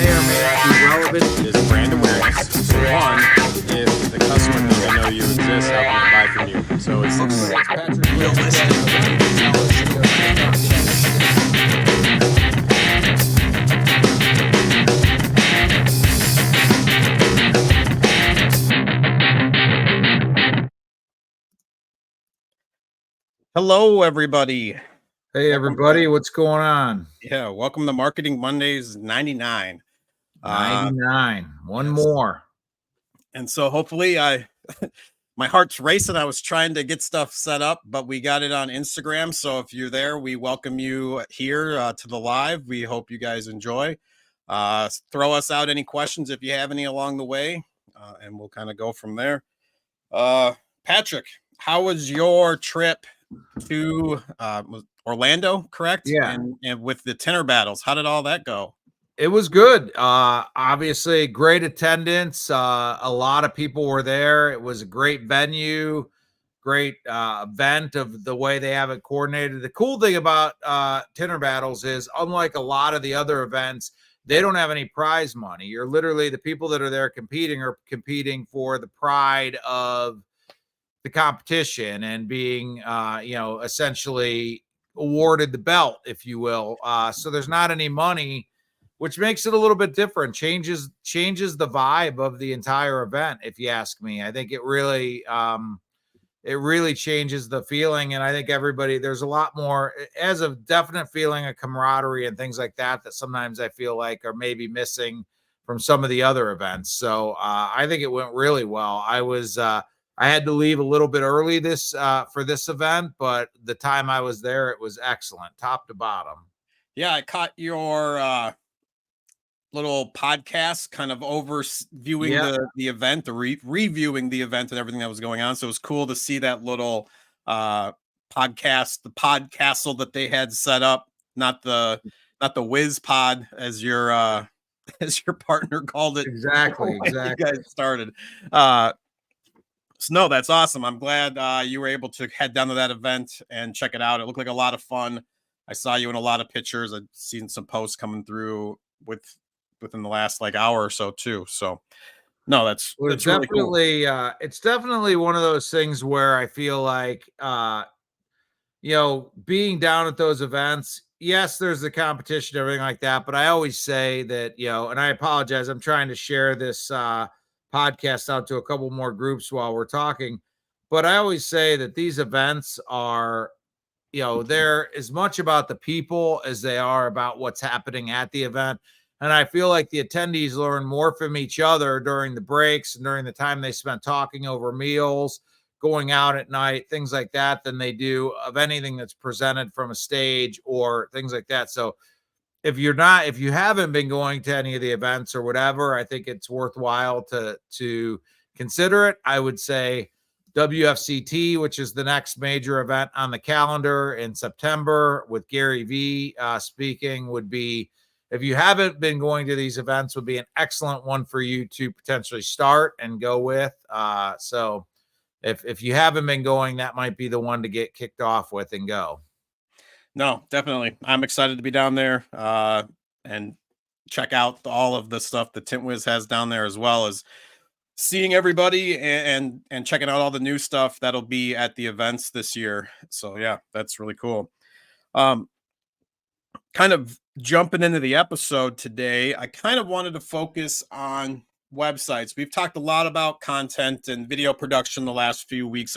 there may not be relevant. Is brand awareness. So one, if the customer doesn't know you exist, how can they buy from you? So it's Patric. You're hello, everybody. Hey, everybody, what's going on? Yeah, welcome to Marketing Mondays 99. 99. One yes. more. And so hopefully my heart's racing. I was trying to get stuff set up, but we got it on Instagram. So if you're there, we welcome you here to the live. We hope you guys enjoy. Throw us out any questions if you have any along the way, and we'll kind of go from there. Patric, how was your trip to Orlando, correct? Yeah. And with the tenor battles, how did all that go? It was good. Obviously, great attendance. A lot of people were there. It was a great venue, great event of the way they have it coordinated. The cool thing about tenor battles is, unlike a lot of the other events, they don't have any prize money. You're literally, the people that are there competing are competing for the pride of the competition and being, essentially awarded the belt, if you will. So there's not any money, which makes it a little bit different. Changes the vibe of the entire event, if you ask me. I think it really changes the feeling, and I think there's a lot more, as a definite feeling of camaraderie and things like that sometimes I feel like are maybe missing from some of the other events. So I think it went really well. I had to leave a little bit early for this event, but the time I was there, it was excellent, top to bottom. Yeah, I caught your little podcast kind of overviewing the event, the reviewing the event and everything that was going on. So it was cool to see that little podcast, the podcastle that they had set up, not the whiz pod as your as your partner called it. Exactly. You guys started. So no, that's awesome. I'm glad you were able to head down to that event and check it out. It looked like a lot of fun. I saw you in a lot of pictures. I've seen some posts coming through within the last hour or so too. So no, that's definitely really cool. It's definitely one of those things where I feel like being down at those events, yes, there's the competition, everything like that, but I always say that, and I apologize, I'm trying to share this podcast out to a couple more groups while we're talking, but I always say that these events are, they're as much about the people as they are about what's happening at the event. And I feel like the attendees learn more from each other during the breaks and during the time they spent talking over meals, going out at night, things like that, than they do of anything that's presented from a stage or things like that. So if you haven't been going to any of the events or whatever, I think it's worthwhile to consider it. I would say WFCT, which is the next major event on the calendar in September with Gary V speaking, would be, if you haven't been going to these events, would be an excellent one for you to potentially start and go with. So if you haven't been going, that might be the one to get kicked off with and go. No, definitely. I'm excited to be down there and check out all of the stuff that TintWiz has down there, as well as seeing everybody and checking out all the new stuff that'll be at the events this year. So yeah, that's really cool. Kind of jumping into the episode today, I kind of wanted to focus on websites. We've talked a lot about content and video production the last few weeks.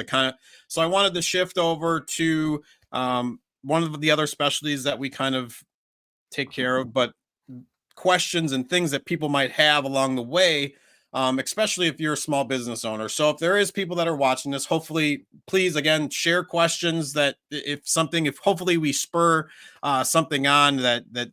So I wanted to shift over to one of the other specialties that we kind of take care of, but questions and things that people might have along the way, especially if you're a small business owner. So if there is people that are watching this, hopefully, please, again, share questions that if hopefully we spur something on that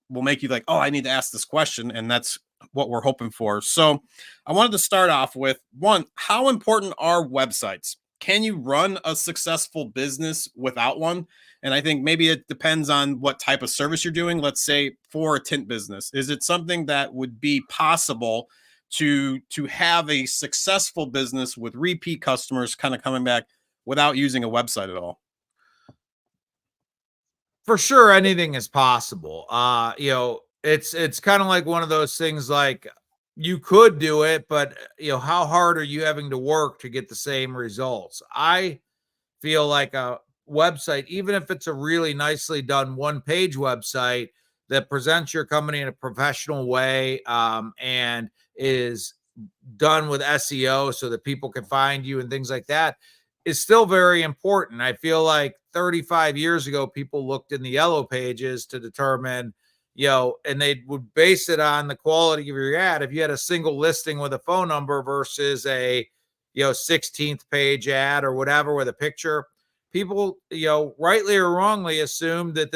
will make you like, oh, I need to ask this question. And that's what we're hoping for. So I wanted to start off with one, how important are websites? Can you run a successful business without one? And I think maybe it depends on what type of service you're doing. Let's say for a tint business, is it something that would be possible to have a successful business with repeat customers kind of coming back without using a website at all? For sure, anything is possible. It's kind of like one of those things, like, you could do it, but how hard are you having to work to get the same results? I feel like a website, even if it's a really nicely done one-page website that presents your company in a professional way, and is done with SEO so that people can find you and things like that, is still very important. I feel like 35 years ago, people looked in the yellow pages to determine, and they would base it on the quality of your ad. If you had a single listing with a phone number versus a, 16th page ad or whatever with a picture, people, rightly or wrongly assumed that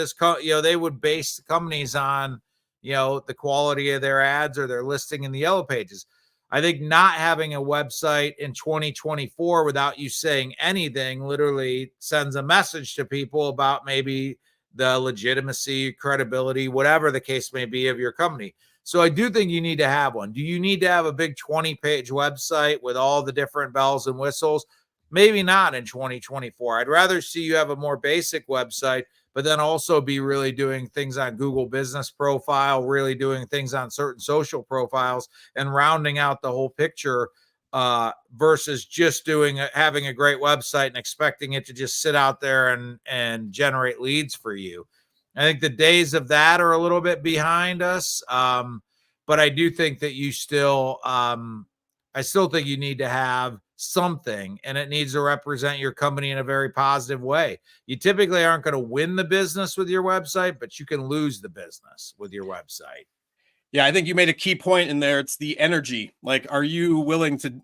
they would base the companies on, the quality of their ads or their listing in the yellow pages. I think not having a website in 2024 without you saying anything literally sends a message to people about maybe the legitimacy, credibility, whatever the case may be of your company. So I do think you need to have one. Do you need to have a big 20-page website with all the different bells and whistles? Maybe not in 2024. I'd rather see you have a more basic website, but then also be really doing things on Google Business Profile, really doing things on certain social profiles, and rounding out the whole picture, versus just having a great website and expecting it to just sit out there and generate leads for you. I think the days of that are a little bit behind us, but I do think that I still think you need to have something, and it needs to represent your company in a very positive way. You typically aren't going to win the business with your website, but you can lose the business with your website. Yeah, I think you made a key point in there. It's the energy. Like, are you willing to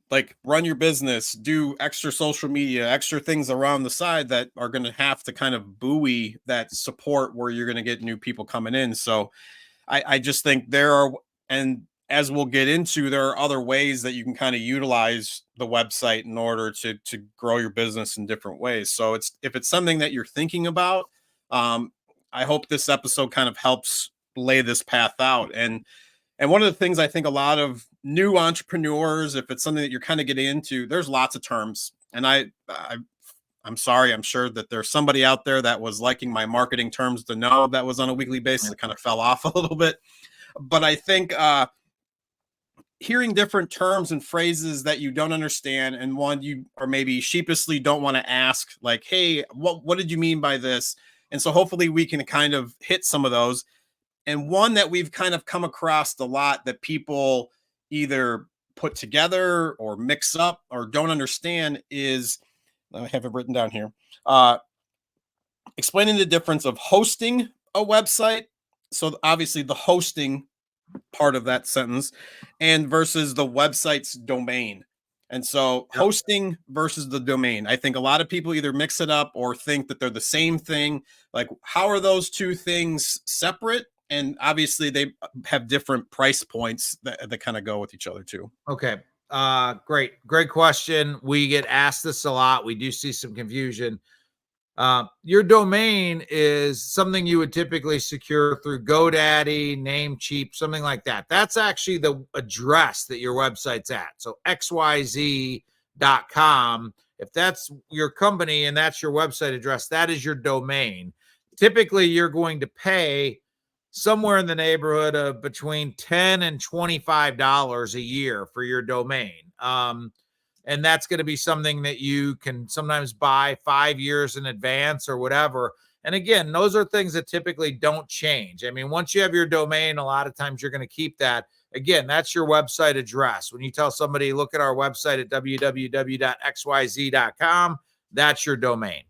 run your business, do extra social media, extra things around the side that are going to have to kind of buoy that support where you're going to get new people coming in? So I just think there are, and as we'll get into, there are other ways that you can kind of utilize the website in order to grow your business in different ways. So if it's something that you're thinking about, I hope this episode kind of helps lay this path out. And one of the things I think a lot of new entrepreneurs, if it's something that you're kind of getting into, there's lots of terms. And I'm sorry, I'm sure that there's somebody out there that was liking my marketing terms to know that was on a weekly basis. It kind of fell off a little bit. But I think hearing different terms and phrases that you don't understand, and one you or maybe sheepishly don't want to ask, like, hey, what did you mean by this? And so hopefully we can kind of hit some of those. And one that we've kind of come across a lot that people either put together or mix up or don't understand is, I have it written down here, explaining the difference of hosting a website. So obviously the hosting part of that sentence, and versus the website's domain. And so hosting versus the domain, I think a lot of people either mix it up or think that they're the same thing. Like, how are those two things separate? And obviously they have different price points that kind of go with each other too. Okay. Great question. We get asked this a lot. We do see some confusion. Your domain is something you would typically secure through GoDaddy, Namecheap, something like that. That's actually the address that your website's at. So xyz.com, if that's your company and that's your website address, that is your domain. Typically, you're going to pay somewhere in the neighborhood of between $10 and $25 a year for your domain. And that's going to be something that you can sometimes buy 5 years in advance or whatever. And again, those are things that typically don't change. I mean, once you have your domain, a lot of times you're going to keep that. Again, that's your website address. When you tell somebody, look at our website at www.xyz.com, that's your domain.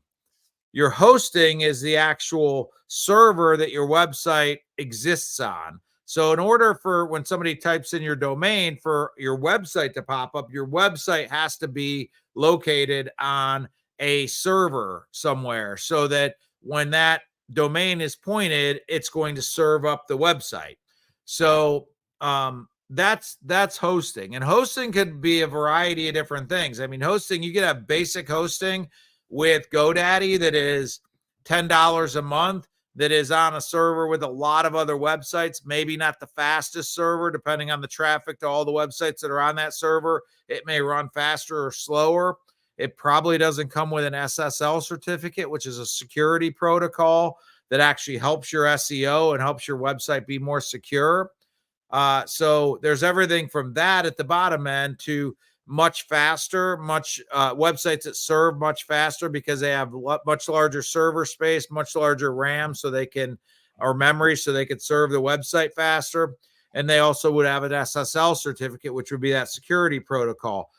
Your hosting is the actual server that your website exists on. So in order for when somebody types in your domain for your website to pop up, your website has to be located on a server somewhere so that when that domain is pointed, it's going to serve up the website. So that's hosting. And hosting could be a variety of different things. I mean, hosting, you can have basic hosting with GoDaddy that is $10 a month, that is on a server with a lot of other websites, maybe not the fastest server, depending on the traffic to all the websites that are on that server. It may run faster or slower. It probably doesn't come with an SSL certificate, which is a security protocol that actually helps your SEO and helps your website be more secure. So there's everything from that at the bottom end to much faster, much websites that serve much faster because they have much larger server space, much larger RAM, so they can, or memory, so they could serve the website faster. And they also would have an SSL certificate, which would be that security protocol.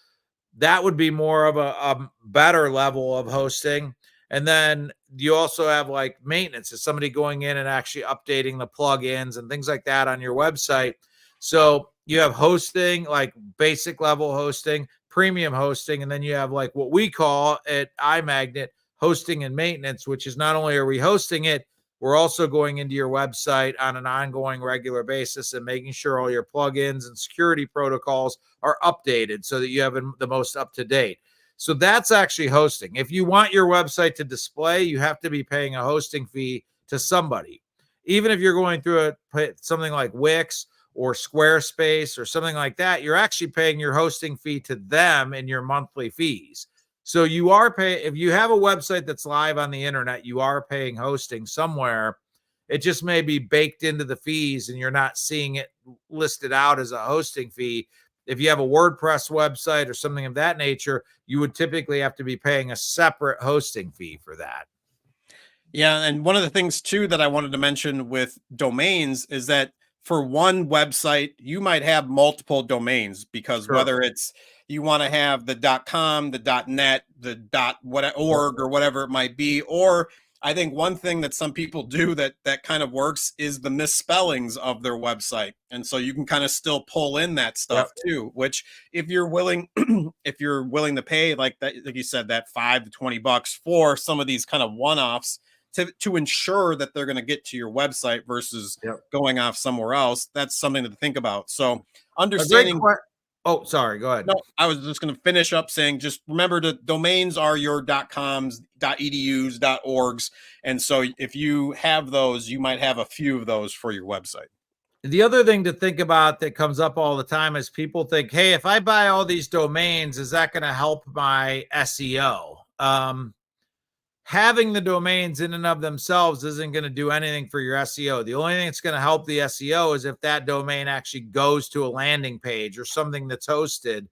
That would be more of a better level of hosting. And then you also have like maintenance. Is somebody going in and actually updating the plugins and things like that on your website? So you have hosting, like basic level hosting, premium hosting, and then you have like what we call at iMagnet hosting and maintenance, which is not only are we hosting it, we're also going into your website on an ongoing regular basis and making sure all your plugins and security protocols are updated so that you have the most up to date. So that's actually hosting. If you want your website to display, you have to be paying a hosting fee to somebody. Even if you're going through something like Wix or Squarespace or something like that, you're actually paying your hosting fee to them in your monthly fees. So you are paying, if you have a website that's live on the internet, you are paying hosting somewhere. It just may be baked into the fees and you're not seeing it listed out as a hosting fee. If you have a WordPress website or something of that nature, you would typically have to be paying a separate hosting fee for that. Yeah, and one of the things too that I wanted to mention with domains is that for one website, you might have multiple domains because Sure. whether it's you want to have the .com, the .net, the .org or whatever it might be, or I think one thing that some people do that kind of works is the misspellings of their website. And so you can kind of still pull in that stuff too, which if you're willing if you're willing to pay like that, like you said, that $5 to $20 for some of these kind of one-offs to ensure that they're going to get to your website versus going off somewhere else, that's something to think about. So understanding. Oh, sorry, go ahead. No, I was just going to finish up saying, just remember the domains are your .coms, .edus, .orgs. And so if you have those, you might have a few of those for your website. The other thing to think about that comes up all the time is people think, hey, if I buy all these domains, is that going to help my SEO? Having the domains in and of themselves isn't going to do anything for your SEO. The only thing that's going to help the SEO is if that domain actually goes to a landing page or something that's hosted.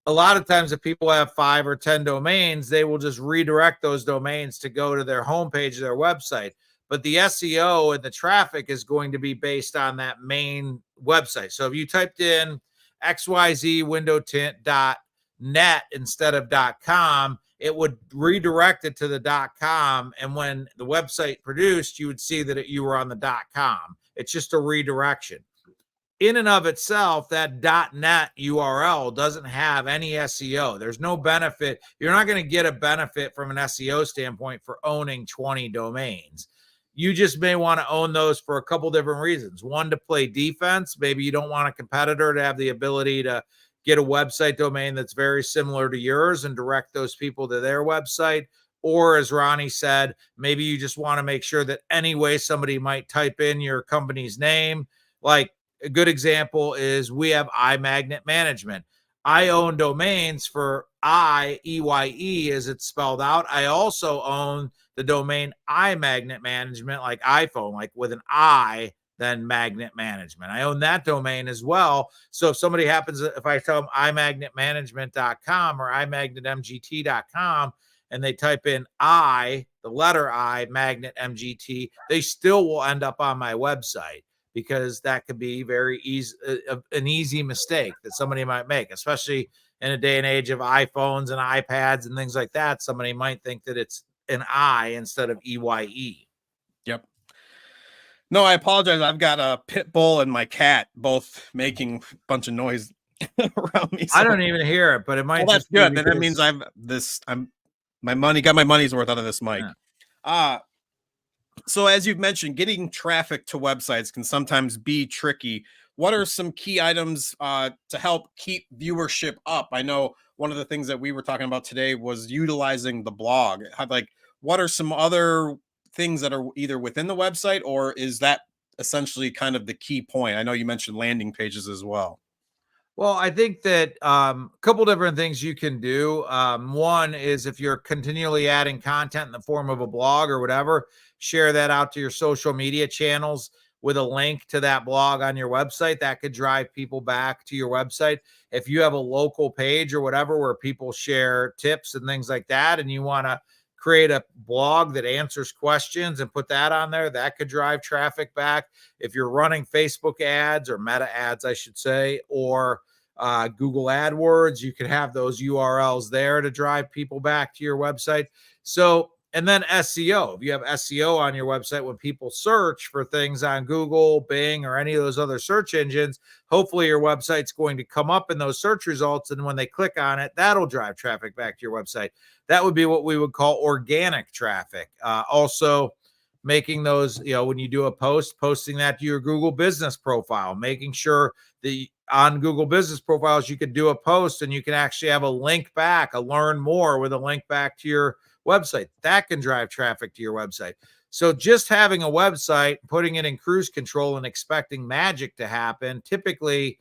A lot of times if people have 5 or 10 domains, they will just redirect those domains to go to their homepage of their website. But the SEO and the traffic is going to be based on that main website. So if you typed in xyzwindowtint.net instead of .com, it would redirect it to the .com. And when the website produced, you would see that you were on the .com. It's just a redirection. In and of itself, that .net URL doesn't have any SEO. There's no benefit. You're not going to get a benefit from an SEO standpoint for owning 20 domains. You just may want to own those for a couple different reasons. One, to play defense. Maybe you don't want a competitor to have the ability to get a website domain that's very similar to yours and direct those people to their website. Or as Ronnie said, maybe you just want to make sure that any way somebody might type in your company's name, like a good example is we have iMagnet Management. I own domains for EYE as it's spelled out. I also own the domain iMagnet Management, like iPhone, like with an I, then Magnet Management. I own that domain as well. So if somebody happens, if I tell them imagnetmanagement.com or imagnetmgt.com, and they type in I, the letter I, Magnet MGT, they still will end up on my website, because that could be very easy, an easy mistake that somebody might make, especially in a day and age of iPhones and iPads and things like that. Somebody might think that it's an I instead of EYE. Yep. No, I apologize. I've got a pit bull and my cat both making a bunch of noise around me. So I don't even hear it, but it might. Well, that's good. Then that means got my money's worth out of this mic. Yeah. So as you've mentioned, getting traffic to websites can sometimes be tricky. What are some key items to help keep viewership up? I know one of the things that we were talking about today was utilizing the blog. Like, what are some other things that are either within the website, or is that essentially kind of the key point? I know you mentioned landing pages as well. Well, I think that a couple different things you can do. One is if you're continually adding content in the form of a blog or whatever, share that out to your social media channels with a link to that blog on your website. That could drive people back to your website. If you have a local page or whatever where people share tips and things like that, and you want to create a blog that answers questions and put that on there, that could drive traffic back. If you're running Facebook ads or meta ads, I should say, or Google AdWords, you can have those URLs there to drive people back to your website. So, and then SEO. If you have SEO on your website, when people search for things on Google, Bing, or any of those other search engines, hopefully your website's going to come up in those search results. And when they click on it, that'll drive traffic back to your website. That would be what we would call organic traffic. Also, making those, when you do a post, posting that to your Google business profile, making sure that on Google business profiles, you could do a post and you can actually have a link back, a learn more with a link back to your website. That can drive traffic to your website. So just having a website, putting it in cruise control and expecting magic to happen typically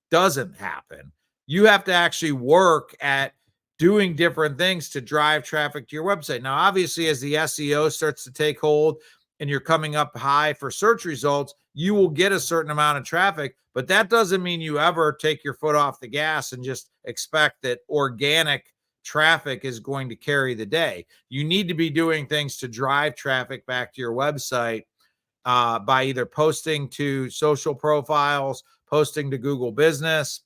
doesn't happen. You have to actually work at doing different things to drive traffic to your website. Now, obviously, as the SEO starts to take hold and you're coming up high for search results, you will get a certain amount of traffic, but that doesn't mean you ever take your foot off the gas and just expect that organic traffic is going to carry the day. You need to be doing things to drive traffic back to your website by either posting to social profiles, posting to Google Business,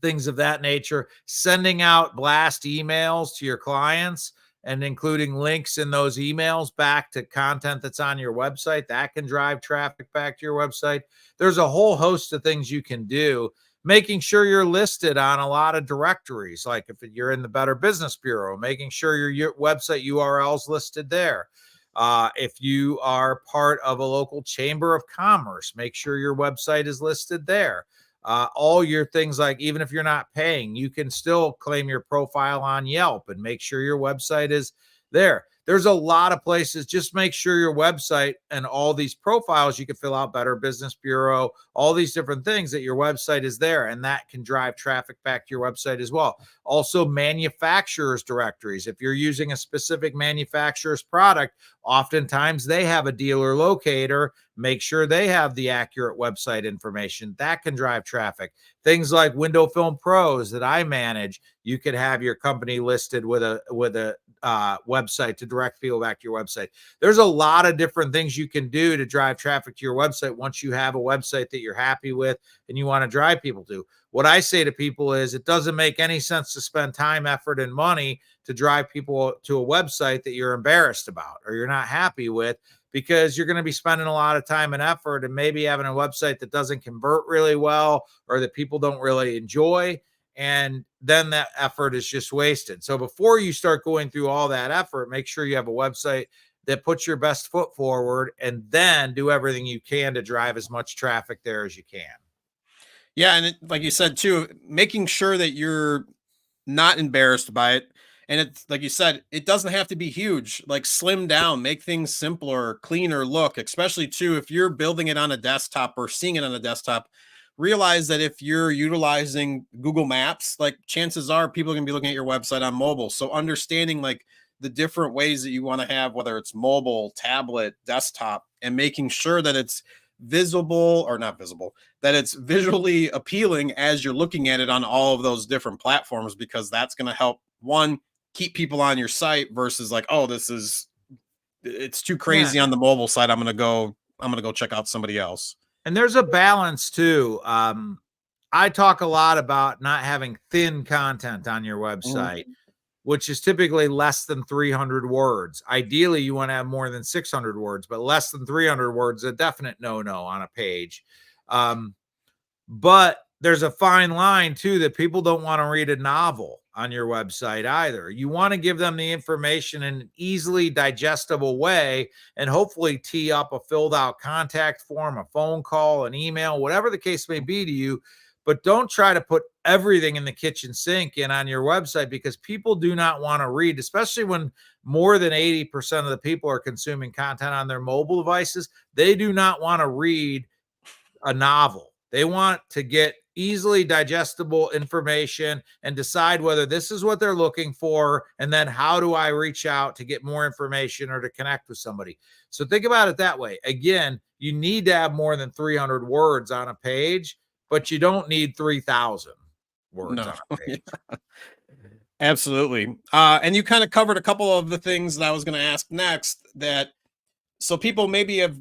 things of that nature, sending out blast emails to your clients and including links in those emails back to content that's on your website. That can drive traffic back to your website. There's a whole host of things you can do. Making sure you're listed on a lot of directories, like if you're in the Better Business Bureau, making sure your website URL is listed there. If you are part of a local chamber of commerce, make sure your website is listed there. All your things, like even if you're not paying, you can still claim your profile on Yelp and make sure your website is there. There's a lot of places. Just make sure your website and all these profiles you can fill out, Better Business Bureau, all these different things, that your website is there, and that can drive traffic back to your website as well. Also, manufacturers directories. If you're using a specific manufacturer's product, oftentimes they have a dealer locator. Make sure they have the accurate website information. That can drive traffic. Things like Window Film Pros that I manage, you could have your company listed with a website to direct people back to your website. There's a lot of different things you can do to drive traffic to your website once you have a website that you're happy with and you want to drive people to. What I say to people is it doesn't make any sense to spend time, effort, and money to drive people to a website that you're embarrassed about or you're not happy with, because you're going to be spending a lot of time and effort and maybe having a website that doesn't convert really well or that people don't really enjoy. And then that effort is just wasted. So before you start going through all that effort, make sure you have a website that puts your best foot forward, and then do everything you can to drive as much traffic there as you can. Yeah, and like you said too, making sure that you're not embarrassed by it. And it's like you said, it doesn't have to be huge. Like slim down, make things simpler, cleaner look, especially too if you're building it on a desktop or seeing it on a desktop. Realize that if you're utilizing Google Maps, like chances are people are going to be looking at your website on mobile. So understanding like the different ways that you want to have, whether it's mobile, tablet, desktop, and making sure that it's visible or not visible, that it's visually appealing as you're looking at it on all of those different platforms, because that's going to help one, keep people on your site versus like, oh, it's too Yeah. crazy on the mobile side. I'm going to go check out somebody else. And there's a balance too. I talk a lot about not having thin content on your website, which is typically less than 300 words. Ideally, you want to have more than 600 words, but less than 300 words, a definite no-no on a page. But there's a fine line too, that people don't want to read a novel on your website either. You want to give them the information in an easily digestible way and hopefully tee up a filled out contact form, a phone call, an email, whatever the case may be to you. But don't try to put everything in the kitchen sink in on your website, because people do not want to read, especially when more than 80% of the people are consuming content on their mobile devices. They do not want to read a novel. They want to get easily digestible information and decide whether this is what they're looking for, and then how do I reach out to get more information or to connect with somebody. So think about it that way. Again, you need to have more than 300 words on a page, but you don't need 3,000 words No. on a page. Absolutely. And you kind of covered a couple of the things that I was going to ask next, that so people maybe have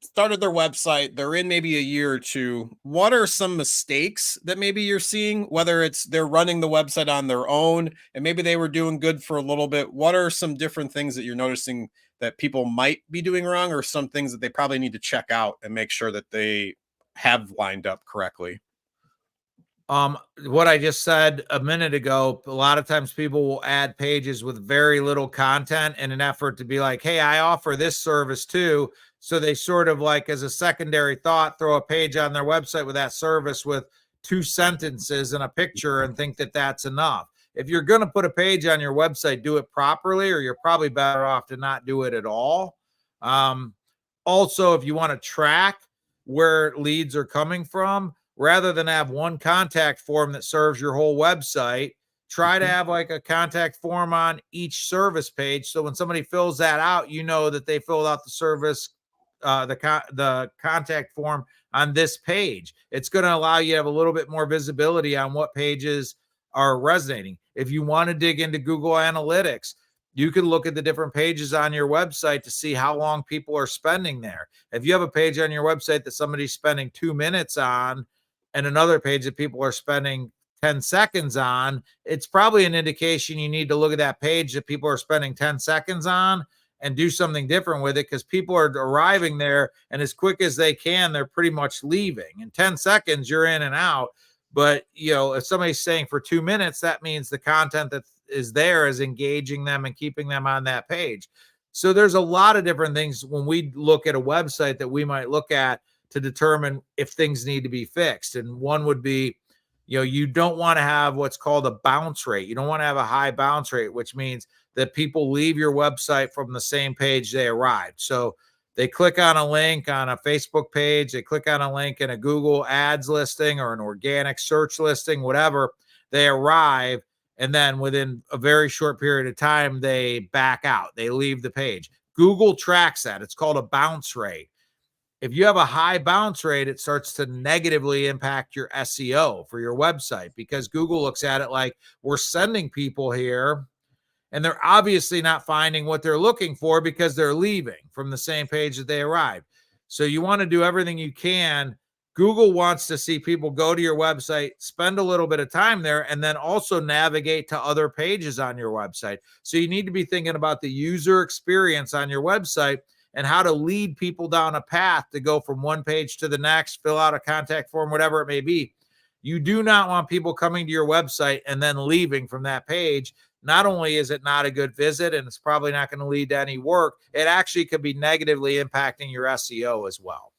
started their website, they're in maybe a year or two. What are some mistakes that maybe you're seeing, whether it's they're running the website on their own and maybe they were doing good for a little bit? What are some different things that you're noticing that people might be doing wrong, or some things that they probably need to check out and make sure that they have lined up correctly? What I just said a minute ago, a lot of times people will add pages with very little content in an effort to be like, hey, I offer this service too. So they sort of like, as a secondary thought, throw a page on their website with that service with 2 sentences and a picture and think that that's enough. If you're going to put a page on your website, do it properly, or you're probably better off to not do it at all. Also, if you want to track where leads are coming from, rather than have one contact form that serves your whole website, try to have like a contact form on each service page. So when somebody fills that out, you know that they filled out the service, the contact form on this page. It's going to allow you to have a little bit more visibility on what pages are resonating. If you want to dig into Google Analytics, you can look at the different pages on your website to see how long people are spending there. If you have a page on your website that somebody's spending 2 minutes on, and another page that people are spending 10 seconds on, it's probably an indication you need to look at that page that people are spending 10 seconds on and do something different with it, because people are arriving there and as quick as they can, they're pretty much leaving. In 10 seconds, you're in and out. But, you know, if somebody's staying for 2 minutes, that means the content that is there is engaging them and keeping them on that page. So there's a lot of different things when we look at a website that we might look at to determine if things need to be fixed. And one would be, you know, you don't want to have what's called a bounce rate. You don't want to have a high bounce rate, which means that people leave your website from the same page they arrived. So they click on a link on a Facebook page, they click on a link in a Google Ads listing or an organic search listing, whatever, they arrive, and then within a very short period of time, they back out, they leave the page. Google tracks that. It's called a bounce rate. If you have a high bounce rate, it starts to negatively impact your SEO for your website, because Google looks at it like, we're sending people here and they're obviously not finding what they're looking for because they're leaving from the same page that they arrived. So you want to do everything you can. Google wants to see people go to your website, spend a little bit of time there, and then also navigate to other pages on your website. So you need to be thinking about the user experience on your website and how to lead people down a path to go from one page to the next, fill out a contact form, whatever it may be. You do not want people coming to your website and then leaving from that page. Not only is it not a good visit and it's probably not going to lead to any work, it actually could be negatively impacting your SEO as well.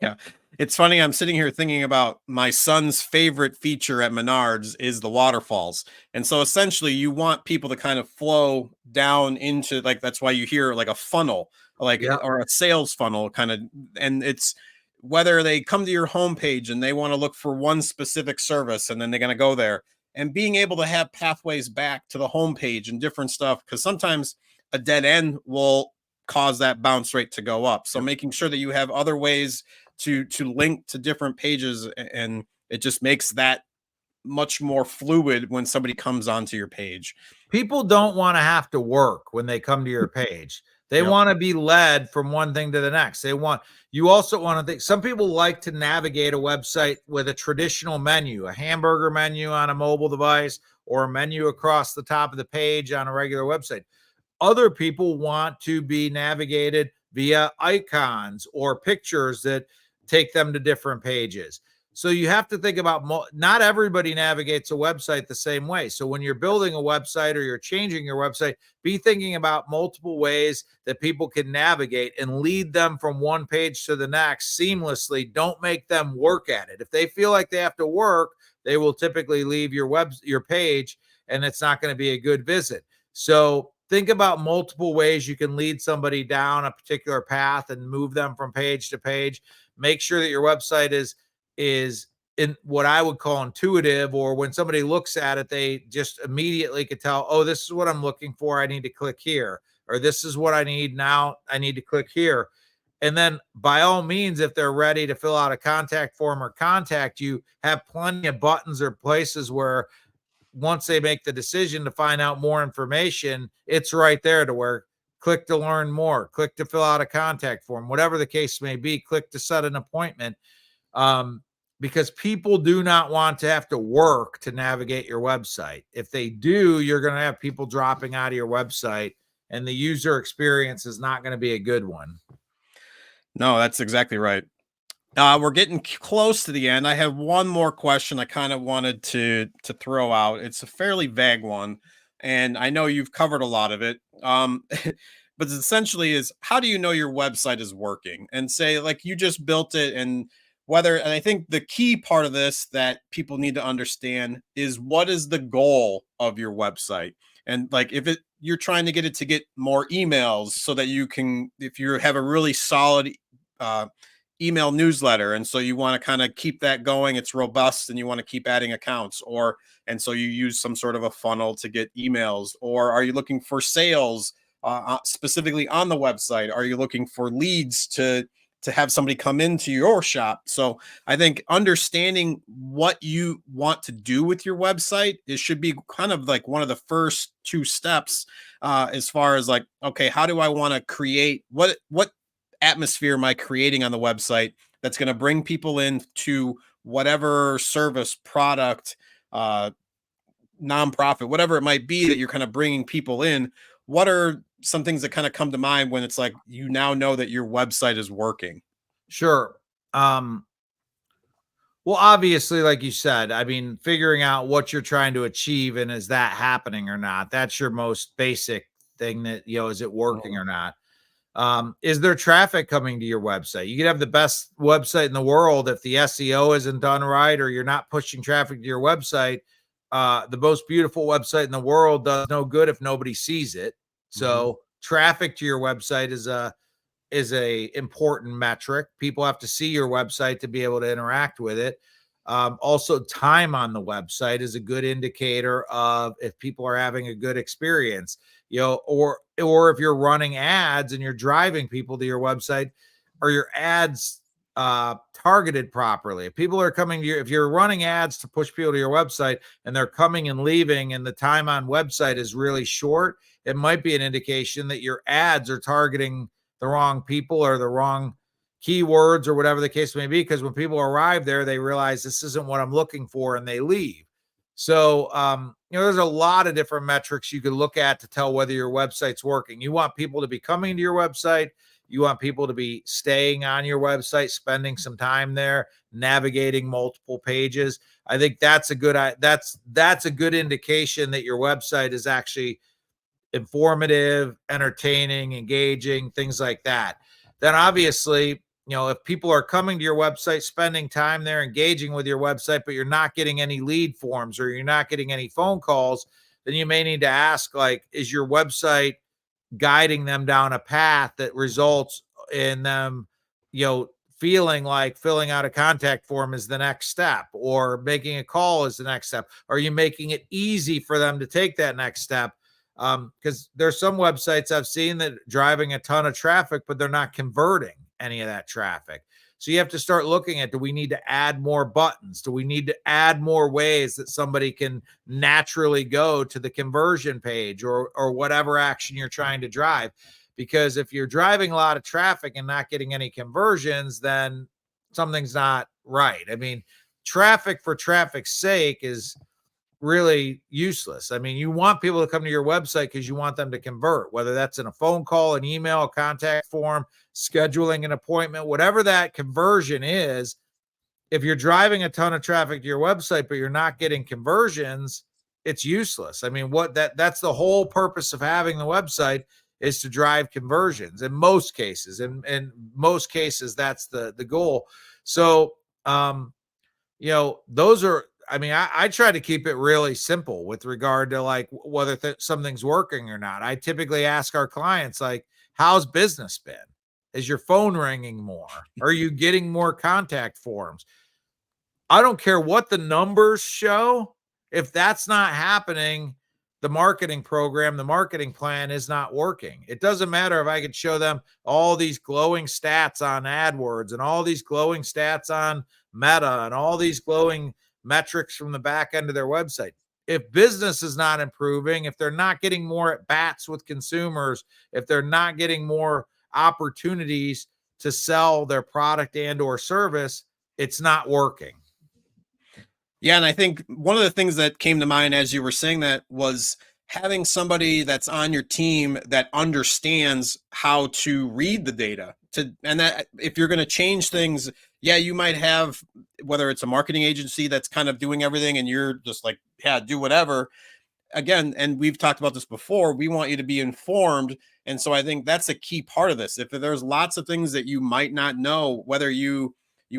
Yeah. It's funny. I'm sitting here thinking about my son's favorite feature at Menards is the waterfalls. And so essentially you want people to kind of flow down into, like, that's why you hear like a funnel, like, Yeah. or a sales funnel kind of, and it's whether they come to your homepage and they want to look for one specific service and then they're going to go there, and being able to have pathways back to the homepage and different stuff. Cause sometimes a dead end will cause that bounce rate to go up. So making sure that you have other ways to link to different pages, and it just makes that much more fluid when somebody comes onto your page. People don't want to have to work when they come to your page. They Yep. want to be led from one thing to the next. You also want to think, some people like to navigate a website with a traditional menu, a hamburger menu on a mobile device, or a menu across the top of the page on a regular website. Other people want to be navigated via icons or pictures that take them to different pages. So you have to think about, not everybody navigates a website the same way. So when you're building a website or you're changing your website, be thinking about multiple ways that people can navigate and lead them from one page to the next seamlessly. Don't make them work at it. If they feel like they have to work, they will typically leave your page, and it's not going to be a good visit. So think about multiple ways you can lead somebody down a particular path and move them from page to page. Make sure that your website is in what I would call intuitive, or when somebody looks at it, they just immediately could tell, oh, this is what I'm looking for. I need to click here, or this is what I need now. I need to click here. And then by all means, if they're ready to fill out a contact form or contact you, have plenty of buttons or places where once they make the decision to find out more information, it's right there to where click to learn more, click to fill out a contact form, whatever the case may be, click to set an appointment. Because people do not want to have to work to navigate your website. If they do, you're going to have people dropping out of your website, and the user experience is not going to be a good one. No, that's exactly right. We're getting close to the end. I have one more question I kind of wanted to throw out. It's a fairly vague one, and I know you've covered a lot of it. But essentially is, how do you know your website is working? And say, like, you just built it, and I think the key part of this that people need to understand is, what is the goal of your website? And like, if you're trying to get it to get more emails so that you can, if you have a really solid email newsletter, and so you want to kind of keep that going, it's robust, and you want to keep adding accounts, and so you use some sort of a funnel to get emails, or are you looking for sales specifically on the website? Are you looking for leads to have somebody come into your shop? So I think understanding what you want to do with your website, it should be kind of like one of the first two steps, as far as like, okay, how do I want to create, what atmosphere am I creating on the website that's going to bring people in to whatever service, product, nonprofit, whatever it might be that you're kind of bringing people in. What are some things that kind of come to mind when it's like, you now know that your website is working? Sure. Well, obviously, like you said, I mean, figuring out what you're trying to achieve and is that happening or not, that's your most basic thing. That, is it working or not? Is there traffic coming to your website? You could have the best website in the world. If the SEO isn't done right, or you're not pushing traffic to your website, the most beautiful website in the world does no good if nobody sees it. So traffic to your website is a important metric. People have to see your website to be able to interact with it. Also, time on the website is a good indicator of if people are having a good experience, or if you're running ads and you're driving people to your website, or your ads targeted properly. If people are coming to you, if you're running ads to push people to your website and they're coming and leaving and the time on website is really short, it might be an indication that your ads are targeting the wrong people or the wrong keywords or whatever the case may be. Because when people arrive there, they realize this isn't what I'm looking for and they leave. So, there's a lot of different metrics you can look at to tell whether your website's working. You want people to be coming to your website. You want people to be staying on your website, spending some time there, navigating multiple pages. I think that's a good indication that your website is actually informative, entertaining, engaging, things like that. Then obviously, if people are coming to your website, spending time there, engaging with your website, but you're not getting any lead forms or you're not getting any phone calls, then you may need to ask, like, is your website guiding them down a path that results in them, feeling like filling out a contact form is the next step, or making a call is the next step? Are you making it easy for them to take that next step? Because there's some websites I've seen that driving a ton of traffic, but they're not converting any of that traffic. So you have to start looking at, do we need to add more buttons? Do we need to add more ways that somebody can naturally go to the conversion page, or whatever action you're trying to drive? Because if you're driving a lot of traffic and not getting any conversions, then something's not right. I mean, traffic for traffic's sake is really useless. I mean, you want people to come to your website because you want them to convert, whether that's in a phone call, an email, a contact form, scheduling an appointment, whatever that conversion is. If you're driving a ton of traffic to your website, but you're not getting conversions, it's useless. I mean, that's the whole purpose of having the website, is to drive conversions in most cases. In most cases, that's the goal. So, those are, I mean, I try to keep it really simple with regard to like whether something's working or not. I typically ask our clients, like, how's business been? Is your phone ringing more? Are you getting more contact forms? I don't care what the numbers show. If that's not happening, the marketing program, the marketing plan is not working. It doesn't matter if I could show them all these glowing stats on AdWords and all these glowing stats on Meta and all these glowing metrics from the back end of their website. If business is not improving, if they're not getting more at bats with consumers, if they're not getting more opportunities to sell their product and or service, it's not working. Yeah, and I think one of the things that came to mind as you were saying that was having somebody that's on your team that understands how to read the data and that if you're going to change things, yeah, you might have, whether it's a marketing agency that's kind of doing everything and you're just like, yeah, do whatever. Again, and we've talked about this before, we want you to be informed. And so I think that's a key part of this. If there's lots of things that you might not know, whether you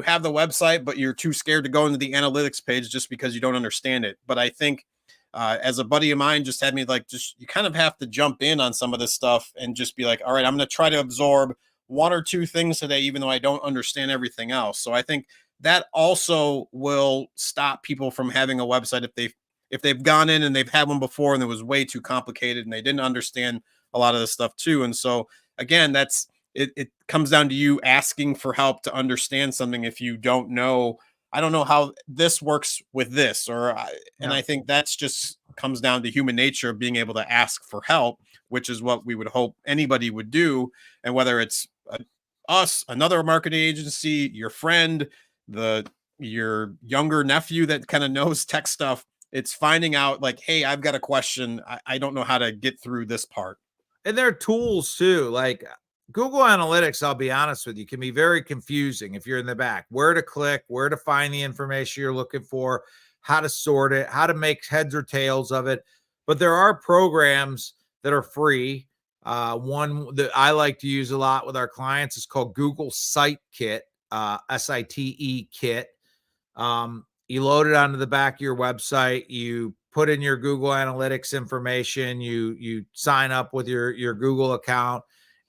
have the website, but you're too scared to go into the analytics page just because you don't understand it. But I think as a buddy of mine just had me like, just you kind of have to jump in on some of this stuff and just be like, all right, I'm going to try to absorb one or two things today, even though I don't understand everything else. So I think that also will stop people from having a website if they've gone in and they've had one before and it was way too complicated and they didn't understand a lot of this stuff too. And so again, it comes down to you asking for help to understand something. If you don't know, I don't know how this works with this, and I think that's just comes down to human nature of being able to ask for help, which is what we would hope anybody would do. And whether it's us, another marketing agency, your friend, your younger nephew that kind of knows tech stuff, it's finding out like, hey, I've got a question. I don't know how to get through this part. And there are tools too, like Google Analytics, I'll be honest with you, can be very confusing if you're in the back. Where to click, where to find the information you're looking for, how to sort it, how to make heads or tails of it. But there are programs that are free. One that I like to use a lot with our clients is called Google Site Kit, SITE Kit. You load it onto the back of your website. You put in your Google Analytics information. You sign up with your Google account.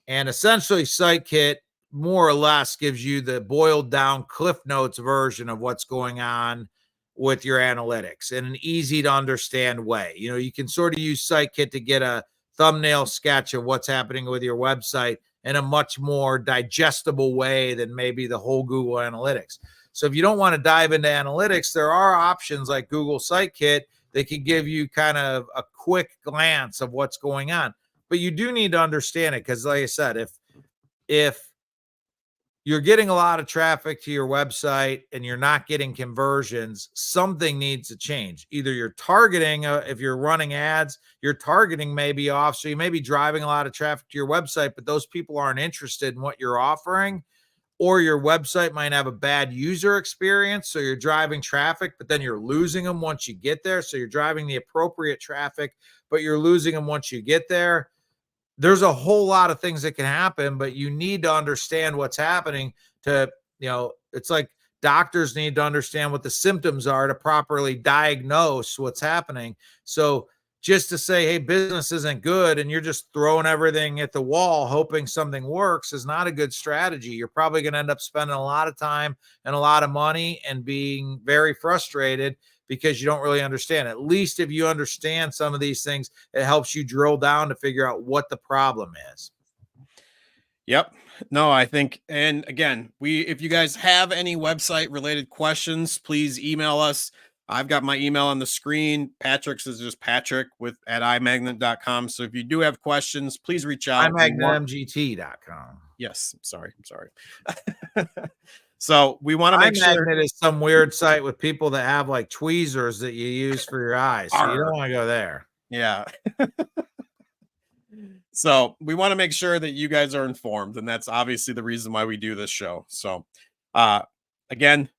And essentially, SiteKit more or less gives you the boiled down Cliff Notes version of what's going on with your analytics in an easy to understand way. You know, you can sort of use SiteKit to get a thumbnail sketch of what's happening with your website in a much more digestible way than maybe the whole Google Analytics. So if you don't want to dive into analytics, there are options like Google SiteKit that can give you kind of a quick glance of what's going on. But you do need to understand it because, like I said, if you're getting a lot of traffic to your website and you're not getting conversions, something needs to change. Either you're targeting, if you're running ads, your targeting may be off. So you may be driving a lot of traffic to your website, but those people aren't interested in what you're offering. Or your website might have a bad user experience. So you're driving traffic, but then you're losing them once you get there. So you're driving the appropriate traffic, but you're losing them once you get there. There's a whole lot of things that can happen, but you need to understand what's happening to, it's like doctors need to understand what the symptoms are to properly diagnose what's happening. So just to say, hey, business isn't good and you're just throwing everything at the wall, hoping something works is not a good strategy. You're probably going to end up spending a lot of time and a lot of money and being very frustrated because you don't really understand. At least if you understand some of these things, it helps you drill down to figure out what the problem is. Yep. No, I think, and again, if you guys have any website related questions, please email us. I've got my email on the screen. Patric's is just Patric at imagnet.com. So if you do have questions, please reach out. MGT.com. Yes. I'm sorry. So we want to make sure it is some weird site with people that have like tweezers that you use for your eyes. So you don't want to go there. Yeah. So we want to make sure that you guys are informed. And that's obviously the reason why we do this show. So again,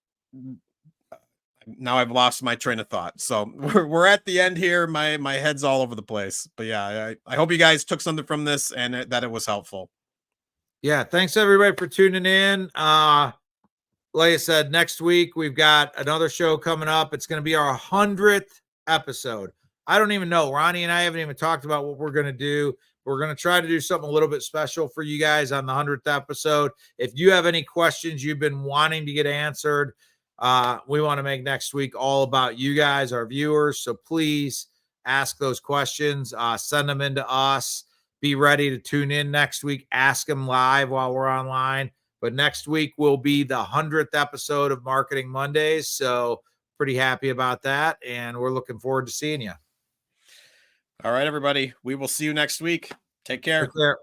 now I've lost my train of thought. So we're at the end here. My head's all over the place. But yeah, I hope you guys took something from this and that it was helpful. Yeah. Thanks everybody for tuning in. Like I said, next week we've got another show coming up. It's going to be our 100th episode. I don't even know. Ronnie and I haven't even talked about what we're going to do. We're going to try to do something a little bit special for you guys on the 100th episode. If you have any questions you've been wanting to get answered, We want to make next week all about you guys, our viewers. So please ask those questions, send them into us. Be ready to tune in next week. Ask them live while we're online. But next week will be the 100th episode of Marketing Mondays. So pretty happy about that. And we're looking forward to seeing you. All right, everybody. We will see you next week. Take care. Take care.